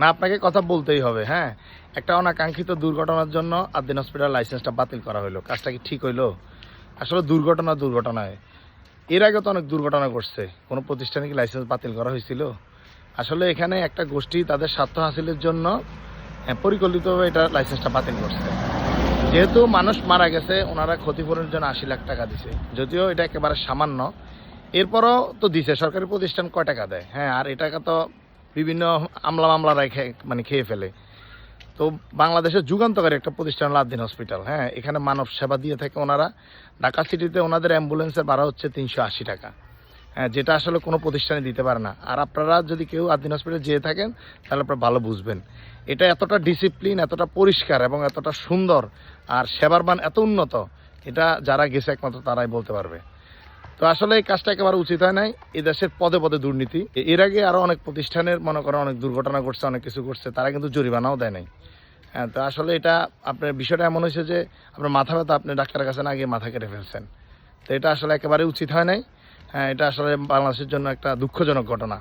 না, আপনাকে কথা বলতেই হবে। হ্যাঁ, একটা অনাকাঙ্ক্ষিত দুর্ঘটনার জন্য আদ্দিন হসপিটাল লাইসেন্সটা বাতিল করা হলো। কাজটা কি ঠিক হইলো? আসলে দুর্ঘটনায় এর আগে তো অনেক দুর্ঘটনা ঘটছে। কোনো প্রতিষ্ঠানে কি লাইসেন্স বাতিল করা হয়েছিল? আসলে এখানে একটা গোষ্ঠী তাদের স্বার্থ হাসিলের জন্য পরিকল্পিতভাবে এটা লাইসেন্সটা বাতিল করছে। যেহেতু মানুষ মারা গেছে, ওনারা ক্ষতিপূরণের জন্য 80 লাখ টাকা দিছে। যদিও এটা একেবারে সামান্য, এরপরও তো দিছে। সরকারি প্রতিষ্ঠান কয় টাকা দেয়? হ্যাঁ, আর এই টাকা তো বিভিন্ন মামলারাই খেয়ে ফেলে। তো বাংলাদেশের যুগান্তকারী একটা প্রতিষ্ঠান হলো আদ্দিন হসপিটাল। হ্যাঁ, এখানে মানব সেবা দিয়ে থাকে ওনারা। ঢাকা সিটিতে ওনাদের অ্যাম্বুলেন্সের ভাড়া হচ্ছে 380 টাকা। হ্যাঁ, যেটা আসলে কোনো প্রতিষ্ঠানে দিতে পারে না। আর আপনারা যদি কেউ আদ্দিন হসপিটালে যেয়ে থাকেন, তাহলে আপনারা ভালো বুঝবেন। এটা এতটা ডিসিপ্লিন, এতটা পরিষ্কার এবং এতটা সুন্দর, আর সেবার মান এত উন্নত, এটা যারা গেছে একমাত্র তারাই বলতে পারবে। তো আসলে এই কাজটা একেবারে উচিত হয় নাই। এই দেশের পদে পদে দুর্নীতি। এর আগে আরো অনেক প্রতিষ্ঠানের মনে করেন অনেক দুর্ঘটনা ঘটছে, অনেক কিছু করছে, তারা কিন্তু জরিমানাও দেয় নাই। হ্যাঁ, তো আসলে এটা আপনার বিষয়টা এমন হয়েছে যে আপনার মাথা ব্যথা, আপনি ডাক্তারের কাছে না গিয়ে মাথা কেটে ফেলছেন। তো এটা আসলে একেবারে উচিত হয় নাই। হ্যাঁ, এটা আসলে বাংলাদেশের জন্য একটা দুঃখজনক ঘটনা।